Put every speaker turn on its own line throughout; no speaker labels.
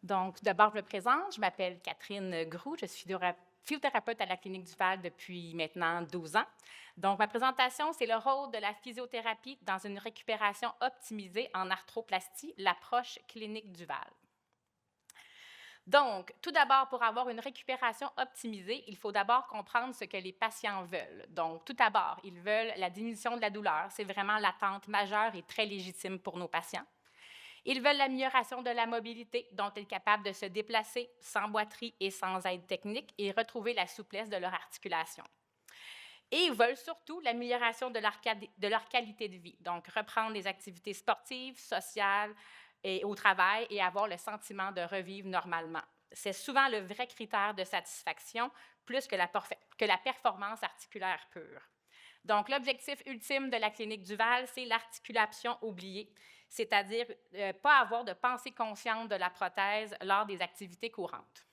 Donc, tout d'abord, je me présente. Je m'appelle Catherine Groux. Je suis physiothérapeute à la Clinique du Val depuis maintenant 12 ans. Donc, ma présentation, c'est le rôle de la physiothérapie dans une récupération optimisée en arthroplastie, l'approche Clinique du Val. Donc, tout d'abord, pour avoir une récupération optimisée, il faut d'abord comprendre ce que les patients veulent. Donc, tout d'abord, ils veulent la diminution de la douleur. C'est vraiment l'attente majeure et très légitime pour nos patients. Ils veulent l'amélioration de la mobilité, dont être capable de se déplacer sans boiterie et sans aide technique et retrouver la souplesse de leur articulation. Et ils veulent surtout l'amélioration de leur qualité de vie, donc reprendre des activités sportives, sociales et au travail et avoir le sentiment de revivre normalement. C'est souvent le vrai critère de satisfaction plus que la performance articulaire pure. Donc, l'objectif ultime de la Clinique du Val, c'est l'articulation oubliée, c'est-à-dire pas avoir de pensée consciente de la prothèse lors des activités courantes.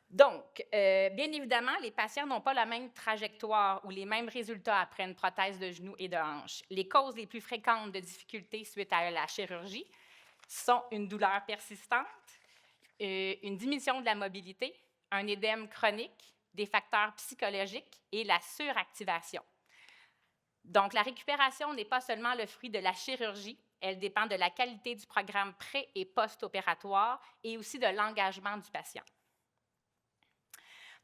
Donc, bien évidemment, les patients n'ont pas la même trajectoire ou les mêmes résultats après une prothèse de genou et de hanche. Les causes les plus fréquentes de difficultés suite à la chirurgie sont une douleur persistante, une diminution de la mobilité, un édème chronique, des facteurs psychologiques et la suractivation. Donc, la récupération n'est pas seulement le fruit de la chirurgie, elle dépend de la qualité du programme pré- et post-opératoire et aussi de l'engagement du patient.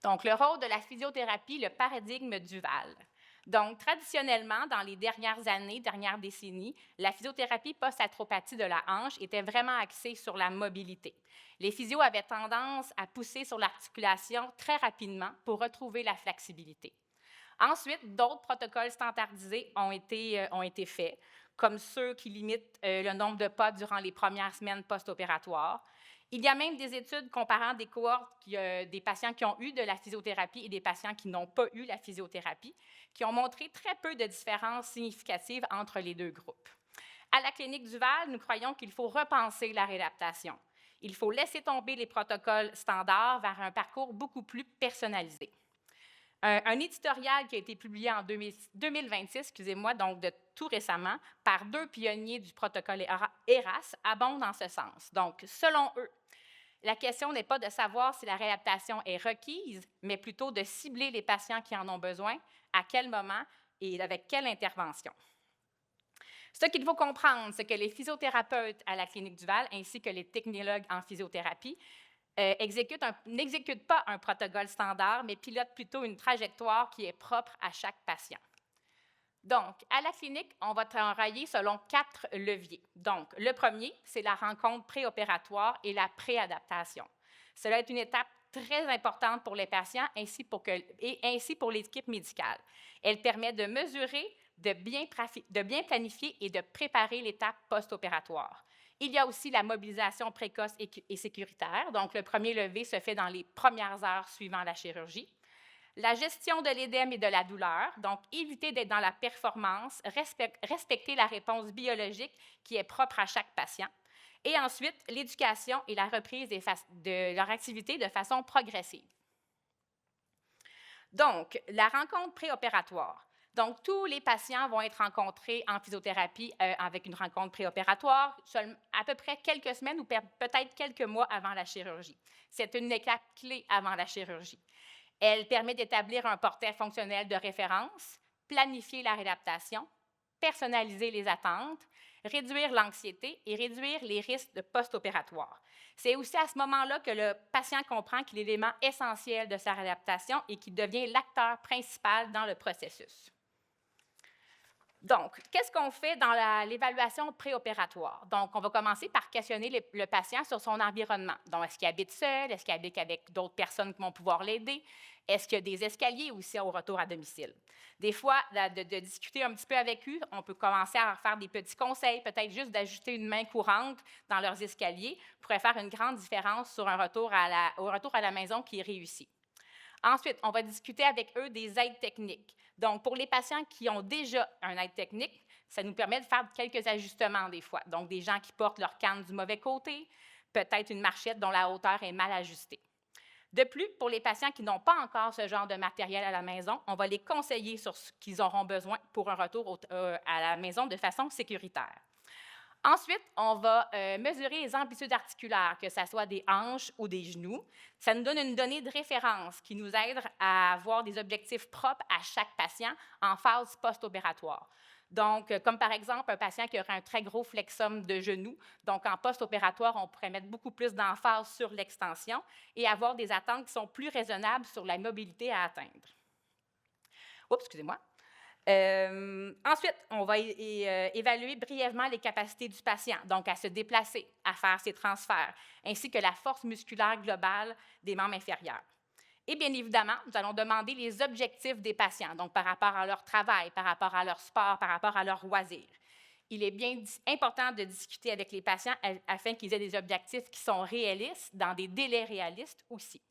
Donc, le rôle de la physiothérapie, le paradigme du VAL. Donc, traditionnellement, dans les dernières années, dernières décennies, la physiothérapie post-arthropathie de la hanche était vraiment axée sur la mobilité. Les physios avaient tendance à pousser sur l'articulation très rapidement pour retrouver la flexibilité. Ensuite, d'autres protocoles standardisés ont été faits, comme ceux qui limitent le nombre de pas durant les premières semaines post-opératoires. Il y a même des études comparant des cohortes, des patients qui ont eu de la physiothérapie et des patients qui n'ont pas eu la physiothérapie, qui ont montré très peu de différences significatives entre les deux groupes. À la Clinique du Val, nous croyons qu'il faut repenser la réadaptation. Il faut laisser tomber les protocoles standards vers un parcours beaucoup plus personnalisé. Un éditorial qui a été publié en 2026, excusez-moi, donc de tout récemment, par deux pionniers du protocole ERAS, abonde en ce sens. Donc, selon eux, la question n'est pas de savoir si la réadaptation est requise, mais plutôt de cibler les patients qui en ont besoin, à quel moment et avec quelle intervention. Ce qu'il faut comprendre, c'est que les physiothérapeutes à la Clinique du Val, ainsi que les technologues en physiothérapie, n'exécutent pas un protocole standard, mais pilotent plutôt une trajectoire qui est propre à chaque patient. Donc, à la clinique, on va travailler selon 4 leviers. Donc, le premier, c'est la rencontre préopératoire et la préadaptation. Cela est une étape très importante pour les patients ainsi pour l'équipe médicale. Elle permet de mesurer, de bien planifier et de préparer l'étape post-opératoire. Il y a aussi la mobilisation précoce et sécuritaire. Donc, le premier levé se fait dans les premières heures suivant la chirurgie. La gestion de l'édème et de la douleur, donc éviter d'être dans la performance, respecter la réponse biologique qui est propre à chaque patient. Et ensuite, l'éducation et la reprise de leur activité de façon progressive. Donc, la rencontre préopératoire. Donc, tous les patients vont être rencontrés en physiothérapie avec une rencontre préopératoire à peu près quelques semaines ou peut-être quelques mois avant la chirurgie. C'est une étape clé avant la chirurgie. Elle permet d'établir un portrait fonctionnel de référence, planifier la réadaptation, personnaliser les attentes, réduire l'anxiété et réduire les risques de post-opératoire. C'est aussi à ce moment-là que le patient comprend qu'il est l'élément essentiel de sa réadaptation et qu'il devient l'acteur principal dans le processus. Donc, qu'est-ce qu'on fait dans l'évaluation préopératoire? Donc, on va commencer par questionner le patient sur son environnement. Donc, est-ce qu'il habite seul? Est-ce qu'il habite avec d'autres personnes qui vont pouvoir l'aider? Est-ce qu'il y a des escaliers aussi au retour à domicile? Des fois, de discuter un petit peu avec eux, on peut commencer à leur faire des petits conseils, peut-être juste d'ajouter une main courante dans leurs escaliers pourrait faire une grande différence sur un retour au retour à la maison qui est réussi. Ensuite, on va discuter avec eux des aides techniques. Donc, pour les patients qui ont déjà un aide technique, ça nous permet de faire quelques ajustements des fois. Donc, des gens qui portent leur canne du mauvais côté, peut-être une marchette dont la hauteur est mal ajustée. De plus, pour les patients qui n'ont pas encore ce genre de matériel à la maison, on va les conseiller sur ce qu'ils auront besoin pour un retour à la maison de façon sécuritaire. Ensuite, on va mesurer les amplitudes articulaires, que ce soit des hanches ou des genoux. Ça nous donne une donnée de référence qui nous aide à avoir des objectifs propres à chaque patient en phase post-opératoire. Donc, comme par exemple un patient qui aurait un très gros flexum de genou, donc en post-opératoire, on pourrait mettre beaucoup plus d'emphase sur l'extension et avoir des attentes qui sont plus raisonnables sur la mobilité à atteindre. Oups, excusez-moi. Ensuite, on va évaluer brièvement les capacités du patient, donc à se déplacer, à faire ses transferts, ainsi que la force musculaire globale des membres inférieurs. Et bien évidemment, nous allons demander les objectifs des patients, donc par rapport à leur travail, par rapport à leur sport, par rapport à leurs loisirs. Il est bien important de discuter avec les patients afin qu'ils aient des objectifs qui sont réalistes, dans des délais réalistes aussi.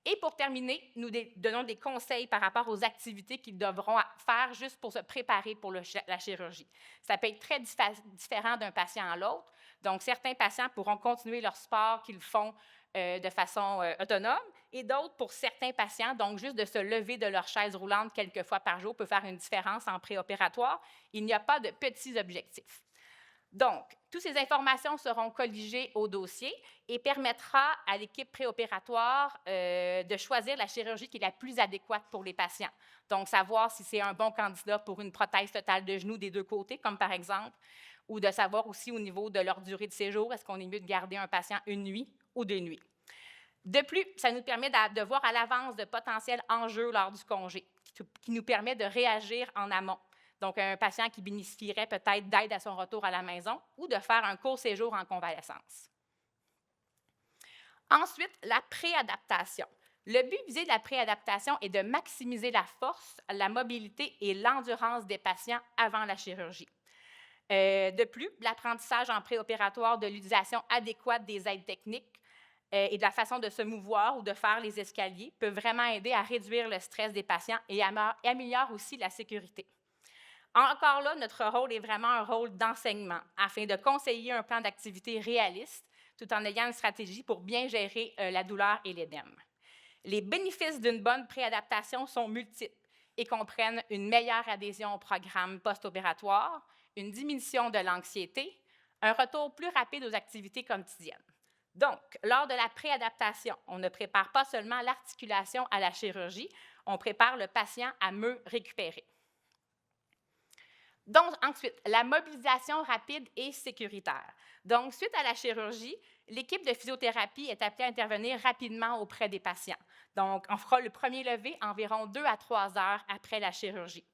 Et pour terminer, nous donnons des conseils par rapport aux activités qu'ils devront faire juste pour se préparer pour la chirurgie. Ça peut être très différent d'un patient à l'autre. Donc, certains patients pourront continuer leur sport qu'ils font de façon autonome, et d'autres, pour certains patients, donc juste de se lever de leur chaise roulante quelques fois par jour peut faire une différence en préopératoire. Il n'y a pas de petits objectifs. Donc, toutes ces informations seront colligées au dossier et permettra à l'équipe préopératoire de choisir la chirurgie qui est la plus adéquate pour les patients. Donc, savoir si c'est un bon candidat pour une prothèse totale de genou des deux côtés, comme par exemple, ou de savoir aussi au niveau de leur durée de séjour, est-ce qu'on est mieux de garder un patient une nuit ou 2 nuits. De plus, ça nous permet de voir à l'avance de potentiels enjeux lors du congé, qui nous permet de réagir en amont. Donc, un patient qui bénéficierait peut-être d'aide à son retour à la maison ou de faire un court séjour en convalescence. Ensuite, la préadaptation. Le but visé de la préadaptation est de maximiser la force, la mobilité et l'endurance des patients avant la chirurgie. De plus, l'apprentissage en préopératoire de l'utilisation adéquate des aides techniques et de la façon de se mouvoir ou de faire les escaliers peut vraiment aider à réduire le stress des patients et améliore aussi la sécurité. Encore là, notre rôle est vraiment un rôle d'enseignement afin de conseiller un plan d'activité réaliste tout en ayant une stratégie pour bien gérer la douleur et l'édème. Les bénéfices d'une bonne préadaptation sont multiples et comprennent une meilleure adhésion au programme post-opératoire, une diminution de l'anxiété, un retour plus rapide aux activités quotidiennes. Donc, lors de la préadaptation, on ne prépare pas seulement l'articulation à la chirurgie, on prépare le patient à mieux récupérer. Donc, ensuite, la mobilisation rapide et sécuritaire. Donc, suite à la chirurgie, l'équipe de physiothérapie est appelée à intervenir rapidement auprès des patients. Donc, on fera le premier levé environ 2 à 3 heures après la chirurgie.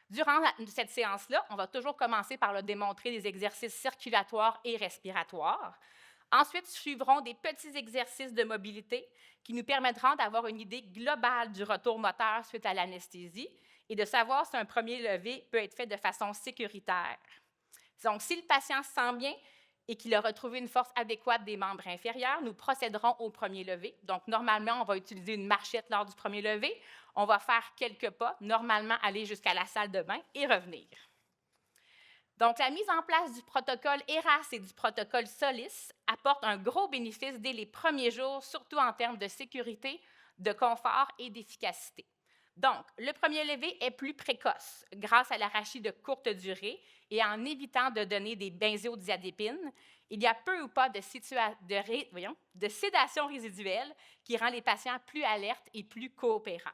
Durant cette séance-là, on va toujours commencer par leur démontrer des exercices circulatoires et respiratoires. Ensuite, suivront des petits exercices de mobilité qui nous permettront d'avoir une idée globale du retour moteur suite à l'anesthésie et de savoir si un premier levé peut être fait de façon sécuritaire. Donc, si le patient se sent bien et qu'il a retrouvé une force adéquate des membres inférieurs, nous procéderons au premier levé. Donc, normalement, on va utiliser une marchette lors du premier levé. On va faire quelques pas, normalement aller jusqu'à la salle de bain et revenir. Donc, la mise en place du protocole ERAS et du protocole SOLIS apporte un gros bénéfice dès les premiers jours, surtout en termes de sécurité, de confort et d'efficacité. Donc, le premier levé est plus précoce grâce à l'arachide de courte durée et en évitant de donner des benzodiazépines. Il y a peu ou pas de sédation résiduelle qui rend les patients plus alertes et plus coopérants.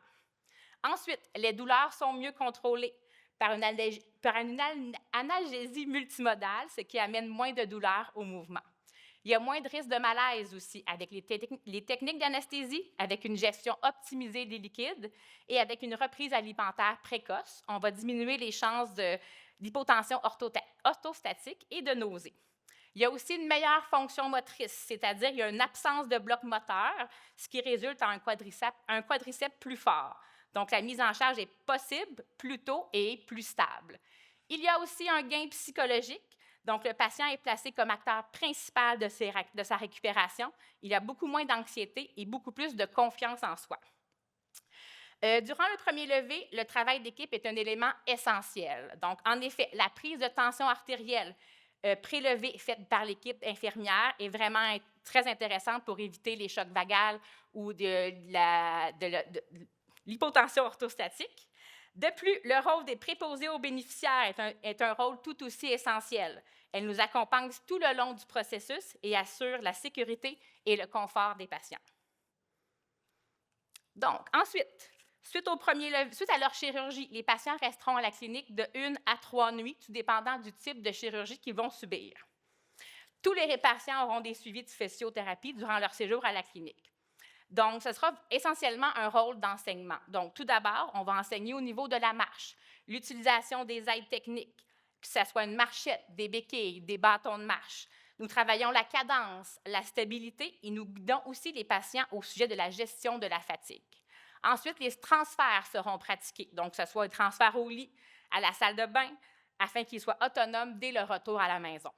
Ensuite, les douleurs sont mieux contrôlées par une analgésie multimodale, ce qui amène moins de douleur au mouvement. Il y a moins de risque de malaise aussi avec les techniques d'anesthésie, avec une gestion optimisée des liquides et avec une reprise alimentaire précoce. On va diminuer les chances d'hypotension orthostatique et de nausée. Il y a aussi une meilleure fonction motrice, c'est-à-dire qu'il y a une absence de bloc moteur, ce qui résulte en un quadriceps plus fort. Donc, la mise en charge est possible plus tôt et plus stable. Il y a aussi un gain psychologique. Donc, le patient est placé comme acteur principal de sa récupération. Il y a beaucoup moins d'anxiété et beaucoup plus de confiance en soi. Durant le premier levé, le travail d'équipe est un élément essentiel. Donc, en effet, la prise de tension artérielle prélevée faite par l'équipe infirmière est vraiment très intéressante pour éviter les chocs vagales ou de l'hypotension orthostatique. De plus, le rôle des préposés aux bénéficiaires est un rôle tout aussi essentiel. Elle nous accompagne tout le long du processus et assure la sécurité et le confort des patients. Donc, ensuite, suite à leur chirurgie, les patients resteront à la clinique de 1 à 3 nuits, tout dépendant du type de chirurgie qu'ils vont subir. Tous les patients auront des suivis de physiothérapie durant leur séjour à la clinique. Donc, ce sera essentiellement un rôle d'enseignement. Donc, tout d'abord, on va enseigner au niveau de la marche, l'utilisation des aides techniques, que ce soit une marchette, des béquilles, des bâtons de marche. Nous travaillons la cadence, la stabilité et nous guidons aussi les patients au sujet de la gestion de la fatigue. Ensuite, les transferts seront pratiqués, donc que ce soit un transfert au lit, à la salle de bain, afin qu'ils soient autonomes dès le retour à la maison.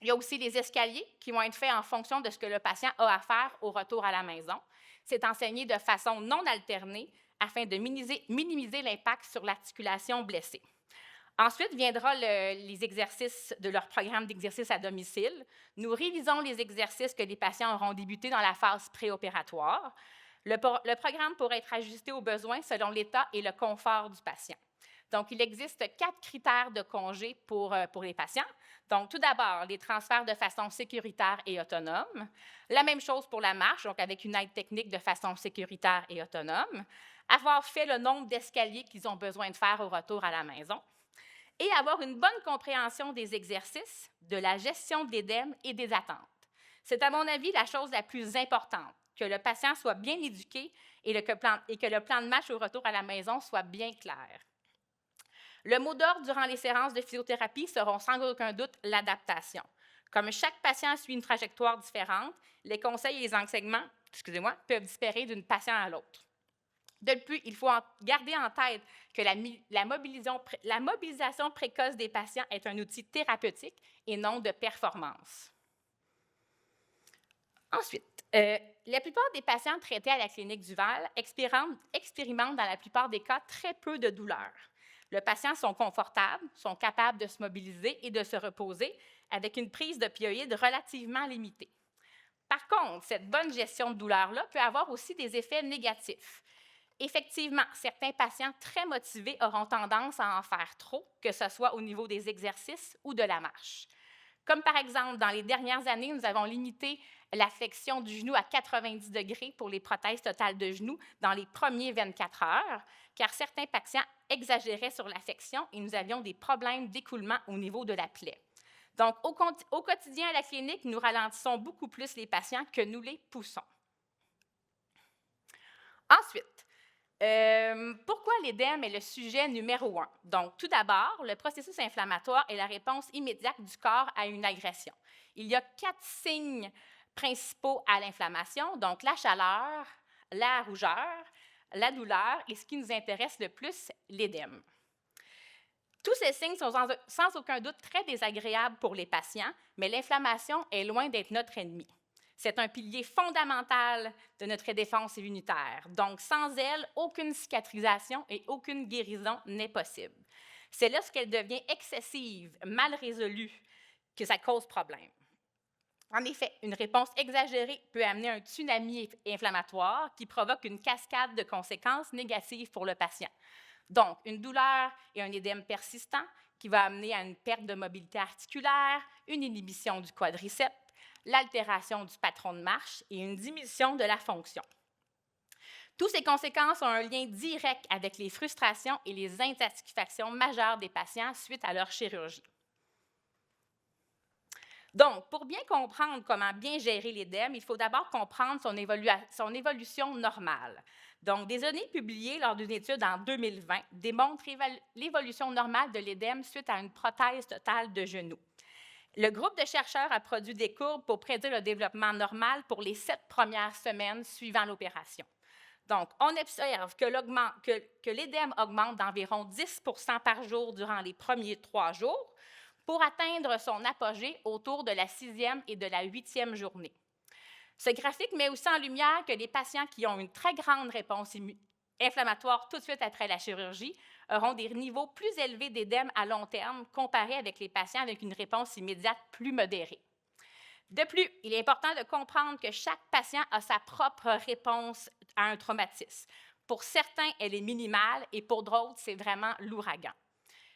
Il y a aussi les escaliers qui vont être faits en fonction de ce que le patient a à faire au retour à la maison. C'est enseigné de façon non alternée afin de minimiser l'impact sur l'articulation blessée. Ensuite viendra les exercices de leur programme d'exercice à domicile. Nous révisons les exercices que les patients auront débutés dans la phase préopératoire. Le programme pourra être ajusté aux besoins selon l'état et le confort du patient. Donc, il existe 4 critères de congé pour les patients. Donc, tout d'abord, les transferts de façon sécuritaire et autonome. La même chose pour la marche, donc avec une aide technique de façon sécuritaire et autonome. Avoir fait le nombre d'escaliers qu'ils ont besoin de faire au retour à la maison. Et avoir une bonne compréhension des exercices, de la gestion de l'édème et des attentes. C'est, à mon avis, la chose la plus importante, que le patient soit bien éduqué et que le plan de marche au retour à la maison soit bien clair. Le mot d'ordre durant les séances de physiothérapie seront sans aucun doute l'adaptation. Comme chaque patient suit une trajectoire différente, les conseils et les enseignements peuvent différer d'une patient à l'autre. De plus, il faut garder en tête que la mobilisation précoce des patients est un outil thérapeutique et non de performance. Ensuite, la plupart des patients traités à la clinique Duval expérimentent dans la plupart des cas très peu de douleur. Les patients sont confortables, sont capables de se mobiliser et de se reposer avec une prise d'opioïdes relativement limitée. Par contre, cette bonne gestion de douleur-là peut avoir aussi des effets négatifs. Effectivement, certains patients très motivés auront tendance à en faire trop, que ce soit au niveau des exercices ou de la marche. Comme par exemple, dans les dernières années, nous avons limité la flexion du genou à 90 degrés pour les prothèses totales de genoux dans les premiers 24 heures, car certains patients exagéraient sur la flexion et nous avions des problèmes d'écoulement au niveau de la plaie. Donc, au quotidien à la clinique, nous ralentissons beaucoup plus les patients que nous les poussons. Ensuite, pourquoi l'édème est le sujet numéro 1? Donc, tout d'abord, le processus inflammatoire est la réponse immédiate du corps à une agression. Il y a 4 signes principaux à l'inflammation, donc la chaleur, la rougeur, la douleur et ce qui nous intéresse le plus, l'édème. Tous ces signes sont sans aucun doute très désagréables pour les patients, mais l'inflammation est loin d'être notre ennemi. C'est un pilier fondamental de notre défense immunitaire. Donc, sans elle, aucune cicatrisation et aucune guérison n'est possible. C'est lorsqu'elle devient excessive, mal résolue, que ça cause problème. En effet, une réponse exagérée peut amener un tsunami inflammatoire qui provoque une cascade de conséquences négatives pour le patient. Donc, une douleur et un édème persistant qui va amener à une perte de mobilité articulaire, une inhibition du quadriceps, l'altération du patron de marche et une diminution de la fonction. Toutes ces conséquences ont un lien direct avec les frustrations et les insatisfactions majeures des patients suite à leur chirurgie. Donc, pour bien comprendre comment bien gérer l'édème, il faut d'abord comprendre son évolution normale. Donc, des données publiées lors d'une étude en 2020 démontrent l'évolution normale de l'édème suite à une prothèse totale de genou. Le groupe de chercheurs a produit des courbes pour prédire le développement normal pour les 7 premières semaines suivant l'opération. Donc, on observe que l'édème augmente d'environ 10 % par jour durant les premiers 3 jours pour atteindre son apogée autour de la 6e et de la 8e journée. Ce graphique met aussi en lumière que les patients qui ont une très grande réponse inflammatoire tout de suite après la chirurgie auront des niveaux plus élevés d'édème à long terme comparés avec les patients avec une réponse immédiate plus modérée. De plus, il est important de comprendre que chaque patient a sa propre réponse à un traumatisme. Pour certains, elle est minimale et pour d'autres, c'est vraiment l'ouragan.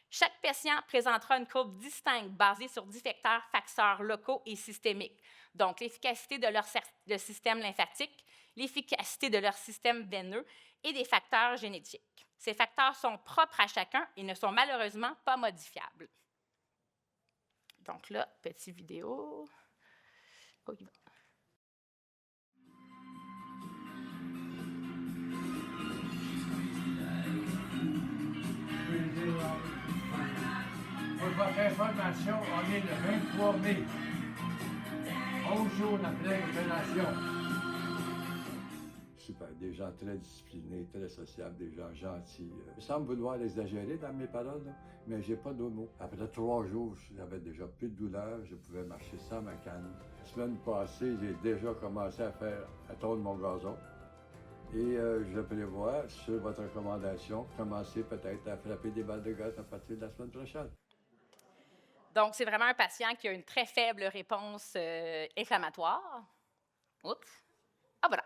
Chaque patient présentera une courbe distincte basée sur différents facteurs locaux et systémiques, donc l'efficacité de leur système lymphatique, l'efficacité de leur système veineux et des facteurs génétiques. Ces facteurs sont propres à chacun et ne sont malheureusement pas modifiables. Donc là, petite vidéo. Oh, il va.
Pour votre information, on est le 23 mai, 11 jours après l'opération. Super, des gens très disciplinés, très sociables, des gens gentils. Je semble vouloir exagérer dans mes paroles, là, mais j'ai pas d'autres mots. Après 3 jours, j'avais déjà plus de douleur, je pouvais marcher sans ma canne. La semaine passée, j'ai déjà commencé à tondre mon gazon. Et je prévois, sur votre recommandation, commencer peut-être à frapper des balles de golf à partir de la semaine prochaine.
Donc, c'est vraiment un patient qui a une très faible réponse inflammatoire. Oups. Ah, voilà.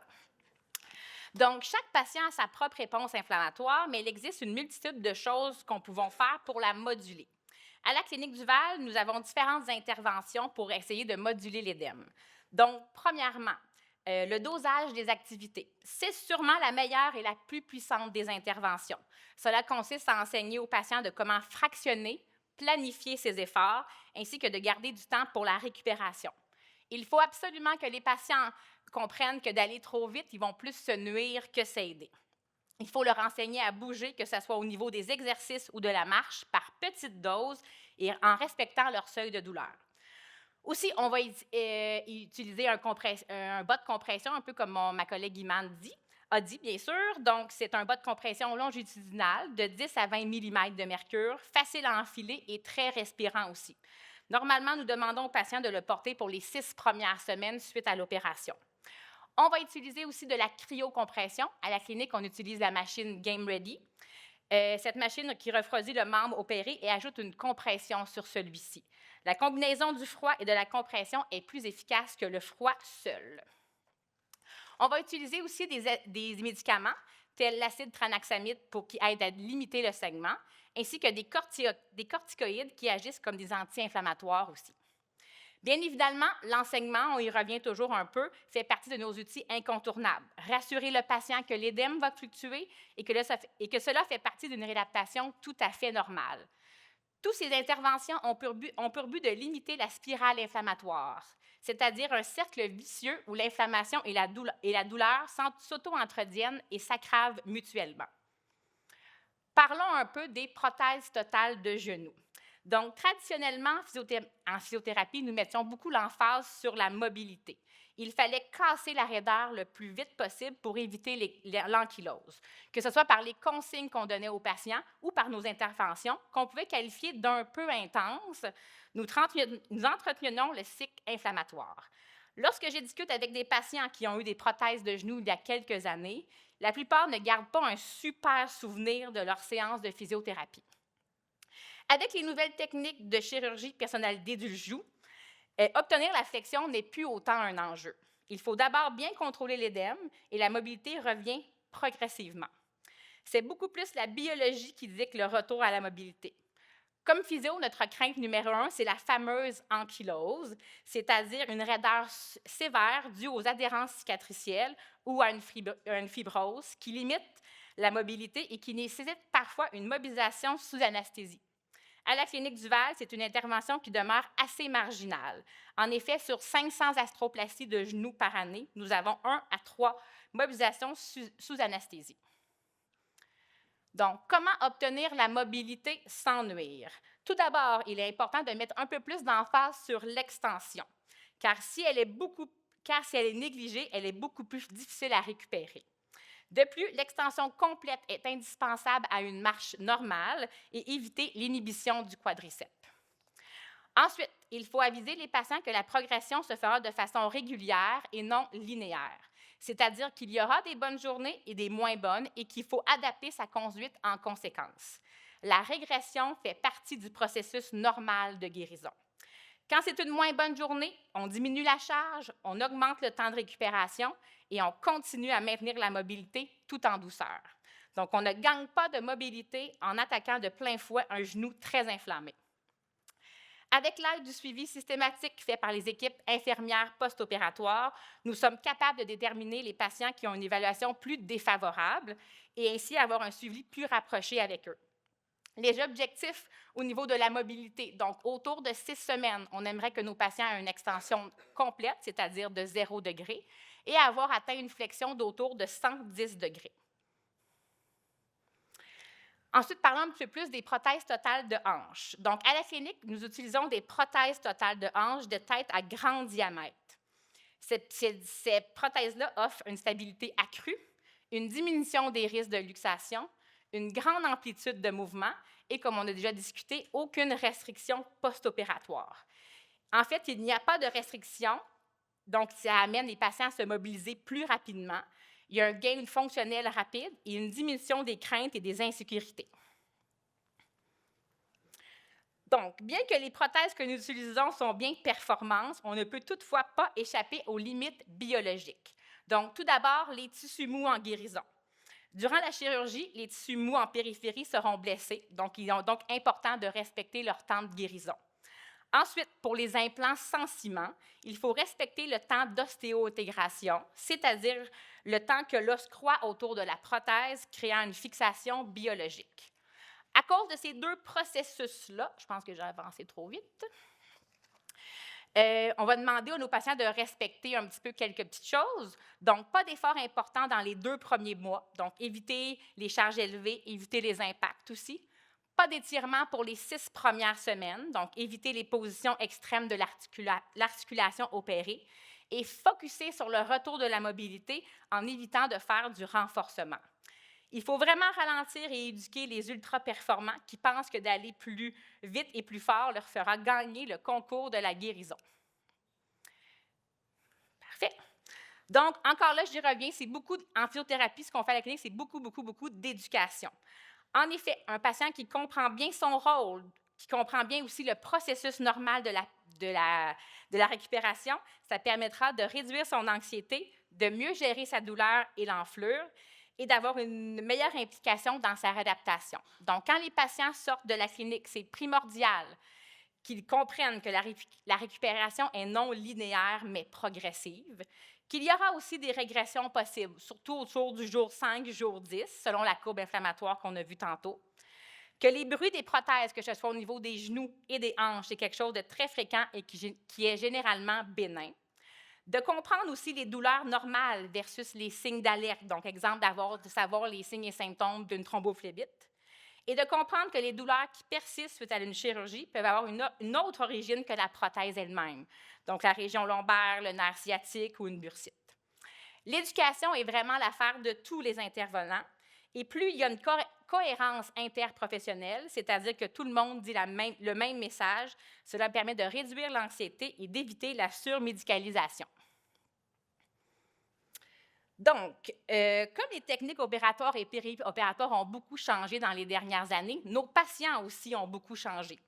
Donc, chaque patient a sa propre réponse inflammatoire, mais il existe une multitude de choses qu'on peut faire pour la moduler. À la Clinique du Val, nous avons différentes interventions pour essayer de moduler l'édème. Donc, premièrement, le dosage des activités. C'est sûrement la meilleure et la plus puissante des interventions. Cela consiste à enseigner aux patients de comment fractionner, planifier ses efforts, ainsi que de garder du temps pour la récupération. Il faut absolument que les patients comprennent que d'aller trop vite, ils vont plus se nuire que s'aider. Il faut leur enseigner à bouger, que ce soit au niveau des exercices ou de la marche, par petites doses et en respectant leur seuil de douleur. Aussi, on va utiliser un bas de compression, un peu comme ma collègue Iman a dit, bien sûr. Donc, c'est un bas de compression longitudinal de 10 à 20 mm de mercure, facile à enfiler et très respirant aussi. Normalement, nous demandons aux patients de le porter pour les 6 premières semaines suite à l'opération. On va utiliser aussi de la cryocompression. À la clinique, on utilise la machine Game Ready. Cette machine qui refroidit le membre opéré et ajoute une compression sur celui-ci. La combinaison du froid et de la compression est plus efficace que le froid seul. On va utiliser aussi des médicaments, tels l'acide tranexamide qui aide à limiter le saignement, ainsi que des corticoïdes qui agissent comme des anti-inflammatoires aussi. Bien évidemment, l'enseignement, on y revient toujours un peu, fait partie de nos outils incontournables. Rassurer le patient que l'édème va fluctuer et que cela fait partie d'une réadaptation tout à fait normale. Toutes ces interventions ont pour but de limiter la spirale inflammatoire, c'est-à-dire un cercle vicieux où l'inflammation et la douleur s'auto-entretiennent et s'aggravent mutuellement. Parlons un peu des prothèses totales de genoux. Donc, traditionnellement, en physiothérapie, nous mettions beaucoup l'emphase sur la mobilité. Il fallait casser la raideur le plus vite possible pour éviter l'ankylose, que ce soit par les consignes qu'on donnait aux patients ou par nos interventions, qu'on pouvait qualifier d'un peu intense. Nous entretenions le cycle inflammatoire. Lorsque je discute avec des patients qui ont eu des prothèses de genoux il y a quelques années, la plupart ne gardent pas un super souvenir de leur séance de physiothérapie. Avec les nouvelles techniques de chirurgie personnalisée du genou, obtenir la flexion n'est plus autant un enjeu. Il faut d'abord bien contrôler l'édème et la mobilité revient progressivement. C'est beaucoup plus la biologie qui dicte le retour à la mobilité. Comme physio, notre crainte numéro 1, c'est la fameuse ankylose, c'est-à-dire une raideur sévère due aux adhérences cicatricielles ou à une fibrose qui limite la mobilité et qui nécessite parfois une mobilisation sous anesthésie. À la Clinique du Val, c'est une intervention qui demeure assez marginale. En effet, sur 500 astroplasties de genoux par année, nous avons 1 à 3 mobilisations sous anesthésie. Donc, comment obtenir la mobilité sans nuire? Tout d'abord, il est important de mettre un peu plus d'emphase sur l'extension, car si elle est négligée, elle est beaucoup plus difficile à récupérer. De plus, l'extension complète est indispensable à une marche normale et éviter l'inhibition du quadriceps. Ensuite, il faut aviser les patients que la progression se fera de façon régulière et non linéaire, c'est-à-dire qu'il y aura des bonnes journées et des moins bonnes et qu'il faut adapter sa conduite en conséquence. La régression fait partie du processus normal de guérison. Quand c'est une moins bonne journée, on diminue la charge, on augmente le temps de récupération et on continue à maintenir la mobilité tout en douceur. Donc, on ne gagne pas de mobilité en attaquant de plein fouet un genou très inflammé. Avec l'aide du suivi systématique fait par les équipes infirmières post-opératoires, nous sommes capables de déterminer les patients qui ont une évaluation plus défavorable et ainsi avoir un suivi plus rapproché avec eux. Les objectifs au niveau de la mobilité, donc autour de 6 semaines, on aimerait que nos patients aient une extension complète, c'est-à-dire de 0 degré, et avoir atteint une flexion d'autour de 110 degrés. Ensuite, parlons un petit peu plus des prothèses totales de hanches. Donc, à la clinique, nous utilisons des prothèses totales de hanches de tête à grand diamètre. Ces prothèses-là offrent une stabilité accrue, une diminution des risques de luxation, une grande amplitude de mouvement et, comme on a déjà discuté, aucune restriction post-opératoire. En fait, il n'y a pas de restriction, donc ça amène les patients à se mobiliser plus rapidement. Il y a un gain fonctionnel rapide et une diminution des craintes et des insécurités. Donc, bien que les prothèses que nous utilisons sont bien performantes, on ne peut toutefois pas échapper aux limites biologiques. Donc, tout d'abord, les tissus mous en guérison. Durant la chirurgie, les tissus mous en périphérie seront blessés, donc il est donc important de respecter leur temps de guérison. Ensuite, pour les implants sans ciment, il faut respecter le temps d'ostéo-intégration, c'est-à-dire le temps que l'os croît autour de la prothèse, créant une fixation biologique. À cause de ces deux processus-là, je pense que j'ai avancé trop vite, on va demander à nos patients de respecter un petit peu quelques petites choses. Donc, pas d'efforts importants dans les 2 premiers mois. Donc, éviter les charges élevées, éviter les impacts aussi. Pas d'étirement pour les 6 premières semaines. Donc, éviter les positions extrêmes de l'articulation opérée. Et focusser sur le retour de la mobilité en évitant de faire du renforcement. Il faut vraiment ralentir et éduquer les ultra-performants qui pensent que d'aller plus vite et plus fort leur fera gagner le concours de la guérison. Parfait. Donc, encore là, j'y reviens, c'est beaucoup, en physiothérapie, ce qu'on fait à la clinique, c'est beaucoup d'éducation. En effet, un patient qui comprend bien son rôle, qui comprend bien aussi le processus normal de la récupération, ça permettra de réduire son anxiété, de mieux gérer sa douleur et l'enflure, et d'avoir une meilleure implication dans sa réadaptation. Donc, quand les patients sortent de la clinique, c'est primordial qu'ils comprennent que la récupération est non linéaire, mais progressive, qu'il y aura aussi des régressions possibles, surtout autour du jour 5, jour 10, selon la courbe inflammatoire qu'on a vue tantôt, que les bruits des prothèses, que ce soit au niveau des genoux et des hanches, c'est quelque chose de très fréquent et qui est généralement bénin. De comprendre aussi les douleurs normales versus les signes d'alerte, donc exemple de savoir les signes et symptômes d'une thrombophlébite, et de comprendre que les douleurs qui persistent suite à une chirurgie peuvent avoir une autre origine que la prothèse elle-même, donc la région lombaire, le nerf sciatique ou une bursite. L'éducation est vraiment l'affaire de tous les intervenants, et plus il y a une cohérence interprofessionnelle, c'est-à-dire que tout le monde dit le même message, cela permet de réduire l'anxiété et d'éviter la surmédicalisation. Donc, comme les techniques opératoires et périopératoires ont beaucoup changé dans les dernières années, nos patients aussi ont beaucoup changé.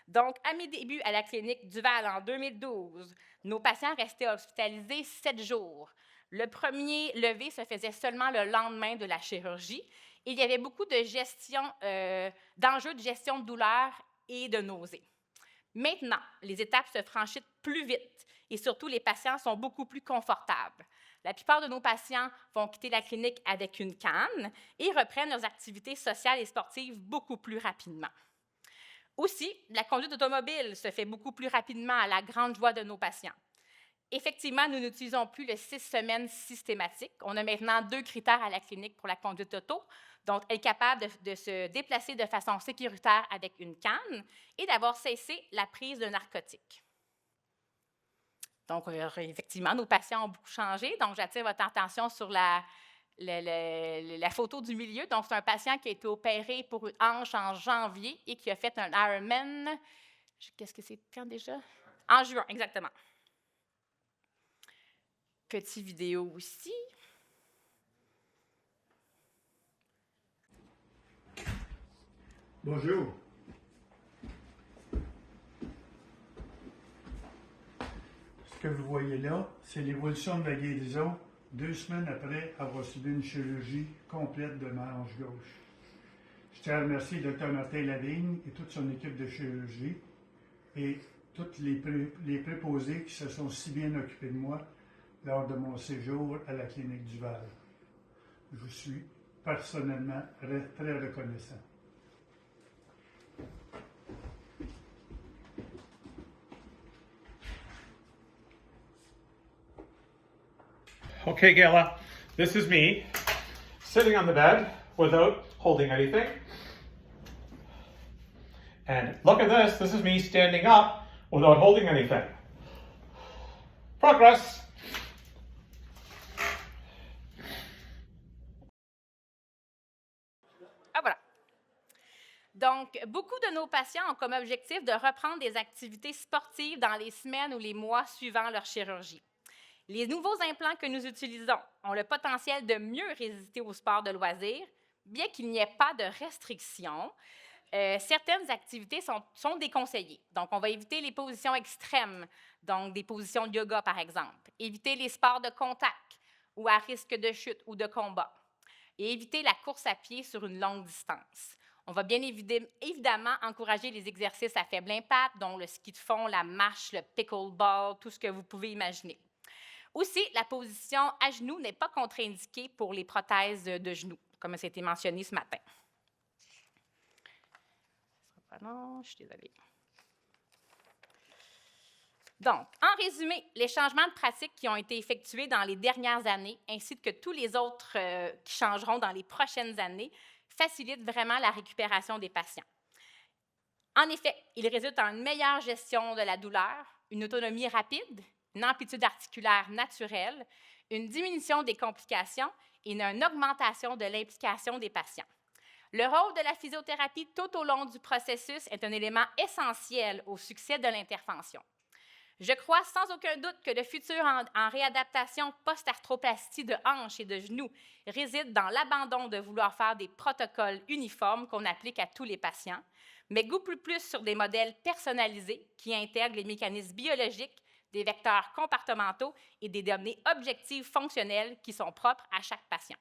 Donc, à mes débuts à la clinique Duval en 2012, nos patients restaient hospitalisés 7 jours. Le premier levé se faisait seulement le lendemain de la chirurgie. Et il y avait beaucoup de d'enjeux de gestion de douleur et de nausées. Maintenant, les étapes se franchissent plus vite et surtout, les patients sont beaucoup plus confortables. La plupart de nos patients vont quitter la clinique avec une canne et reprennent leurs activités sociales et sportives beaucoup plus rapidement. Aussi, la conduite automobile se fait beaucoup plus rapidement à la grande joie de nos patients. Effectivement, nous n'utilisons plus le 6 semaines systématique. On a maintenant 2 critères à la clinique pour la conduite auto. Donc, être capable de se déplacer de façon sécuritaire avec une canne et d'avoir cessé la prise de narcotiques. Donc, effectivement, nos patients ont beaucoup changé. Donc, j'attire votre attention sur la photo du milieu. Donc, c'est un patient qui a été opéré pour une hanche en janvier et qui a fait un Ironman. Qu'est-ce que c'est quand déjà? En juin, exactement. Petite vidéo aussi.
Bonjour. Ce que vous voyez là, c'est l'évolution de la guérison 2 semaines après avoir subi une chirurgie complète de ma hanche gauche. Je tiens à remercier Dr Martin Lavigne et toute son équipe de chirurgie et tous les préposés qui se sont si bien occupés de moi lors de mon séjour à la clinique Duval. Je vous suis personnellement très reconnaissant.
Okay, Gayla, this is me sitting on the bed without holding anything. And look at this is me standing up without holding anything. Progress!
Ah, voilà. Donc, beaucoup de nos patients ont comme objectif de reprendre des activités sportives dans les semaines ou les mois suivant leur chirurgie. Les nouveaux implants que nous utilisons ont le potentiel de mieux résister au sport de loisirs, bien qu'il n'y ait pas de restrictions. Certaines activités sont déconseillées. Donc, on va éviter les positions extrêmes, donc des positions de yoga, par exemple. Éviter les sports de contact ou à risque de chute ou de combat. Et éviter la course à pied sur une longue distance. On va bien évidemment encourager les exercices à faible impact, dont le ski de fond, la marche, le pickleball, tout ce que vous pouvez imaginer. Aussi, la position à genoux n'est pas contre-indiquée pour les prothèses de genoux, comme ça a été mentionné ce matin. Non, je suis désolée. Donc, en résumé, les changements de pratique qui ont été effectués dans les dernières années, ainsi que tous les autres qui changeront dans les prochaines années, facilitent vraiment la récupération des patients. En effet, ils résultent en une meilleure gestion de la douleur, une autonomie rapide, une amplitude articulaire naturelle, une diminution des complications et une augmentation de l'implication des patients. Le rôle de la physiothérapie tout au long du processus est un élément essentiel au succès de l'intervention. Je crois sans aucun doute que le futur en réadaptation post-arthroplastie de hanches et de genoux réside dans l'abandon de vouloir faire des protocoles uniformes qu'on applique à tous les patients, mais beaucoup plus sur des modèles personnalisés qui intègrent les mécanismes biologiques, des vecteurs comportementaux et des données objectives fonctionnelles qui sont propres à chaque patient.